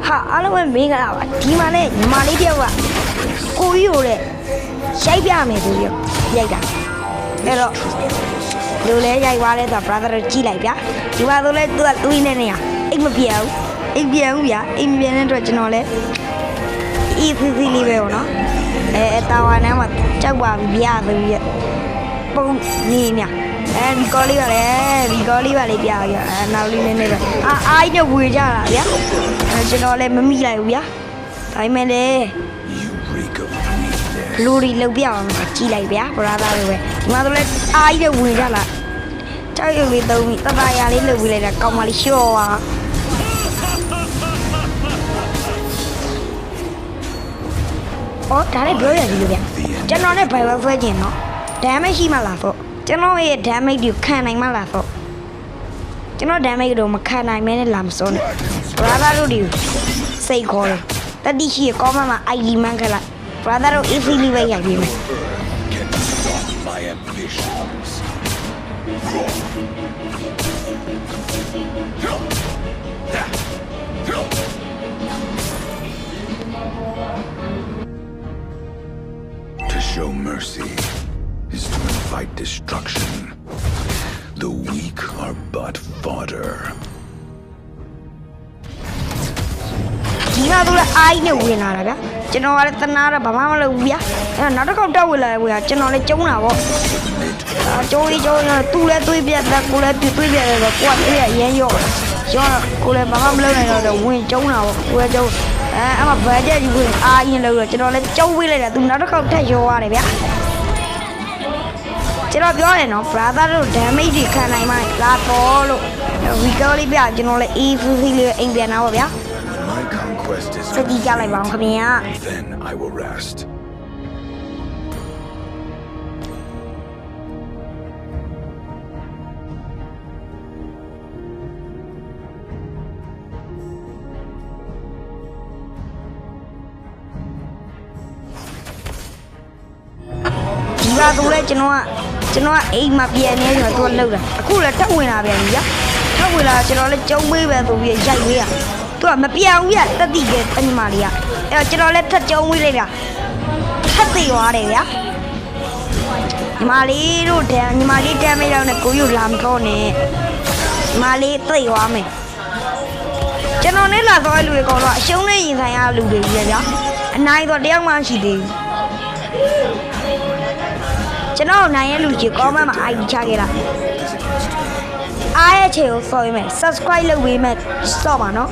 ဟာအားလုံးပဲမင်္ဂလာပါဒီမှာနဲ့ညီမလေးတယောက်ကကိုကြီးကိုတဲ့ရိုက်ပြမယ်ဆိုပြီးရိုက်တာအဲ့တော့လူလဲရိုက်သွားလဲဆိုတော့ brother ကြည့်လိုက်ဗျာဒီမှာဆိုလဲသူကတွေးနေနေရအိတ်မပြေဘူးအိတ်ပြေဘူးဗျာအိတ်မပြေတဲ့အတွက်ကျွန်တော်လဲ ECC လေးပဲပေါ့နော်တာဝါနန်းမှာကြောက်ပါပြီဗျာဆိုပြီးပုံနေနေဒီကောလေးပါလေဒီကောလေးပါလေပြရနောက်လေးနည်းနည်းပဲအားကြီးဝေကြတာဗျာကျွန်တော်လည်းမမိလိုက်ဘူးဗျာဒါပေမဲ့လေလူတွေလောက်ပြအောင်ကြည့်လိုက်ဗျာ brother တွေပဲဒီမှာဆိုလဲအားကြီးဝေကြလားကြောက်ရွံ့လေးသုံးပြီးတတရာလေးလုပ်ပြီးလိုက်တာကောင်းပါလိရှော့ပါဒါလည်းပြောရစီလို့ဗျကျွန်တော်နဲ့ဘယ်လိုဆွဲကျင်တော့ damage ရှိမှလားဆိုကျွန်တော်ရဲ့ damage ကိုခံနိုင်မှလားဆိုကျွန်တော် damage ကိုမခံနိုင်မဲနဲ့လာမစောနဲ့ brother တို့ဒီစိတ်ခေါ်တယ်တတိရှိရ comment မှာ ID မှန်းခလိုက် brother တို့ easily ပဲရိုက်ပြီးမယ် To show mercy is to invite destruction. The weak are but fodder. ဒီမှာတို့လည်းအားကြီးနဲ့ဝင်လာတာဗျာကျွန်တော်ကလည်းတနာတော့ဘာမှမလုပ်ဘူးဗျာအဲ့နောက်တစ်ခေါက်တက်ဝင်လာတယ်ဗျာကျွန်တော်လည်းကျုံးတာပေါ့ကျုံးသူလည်းတွေးပြတ်တယ်ကိုလည်းတွေးပြတ်တယ်ဆိုတော့ကိုကတွေးရရမ်းရော့ရော့ကိုလည်းဘာမှမလုပ်နိုင်တော့ဝင်ကျုံးတာပေါ့ကိုလည်းကျုံးအဲ့မှာဘတ်ဂျက်ကြီးဝင်အားရင်လို့ကျွန်တော်လည်းကျုံးပေးလိုက်တာသူနောက်တစ်ခေါက်ထက်ရောရတယ်ဗျာကျွန်တော်ပြောတယ်နော် brother တို့ damage တွေခံနိုင်မှလာတော့လို့ recovery ပြကျွန်တော်လည်း easy လေးအိမ်ပြန်တာပေါ့ဗျာ My conquest is စတိကြလိုက်ပါအောင်ခင်ဗျာ then I will rest. ဒီကဆိုလဲကျွန်တော်ကအိမ်မှာပြန်နေဆိုတော့သူကလှုပ်တာအခုလည်းထပ်ဝင်လာပြန်ပြီဗျာထပ်ဝင်လာကျွန်တော်လည်းကျုံပေးပဲဆိုပြီးရိုက်ပေးရသူကမပြန်ဘူးဗျတတိကတညီမလေးကအဲ့တော့ကျွန်တော်လည်းထပ်ကျုံပေးလိုက်ဗျထပ်သိသွားတယ်ဗျာညီမလေးတို့ညီမလေးတမ်းမေးတော့နဲ့ကိုယူလာမခေါ်နဲ့ညီမလေးသိသွားမယ်ကျွန်တော်နဲ့လာသွားတဲ့လူတွေကတော့အရှုံးနဲ့ရင်ဆိုင်ရလူတွေကြီးဗျာအနိုင်တော့တယောက်မှရှိသေးဘူးကျွန်တော်နိုင်ရဲ့လူကြီး comment မှာ ID ချခဲ့လားအားရဲ့ချေကိုဆော်ရမယ် subscribe လုပ်ပေးမယ်စော့ပါနော်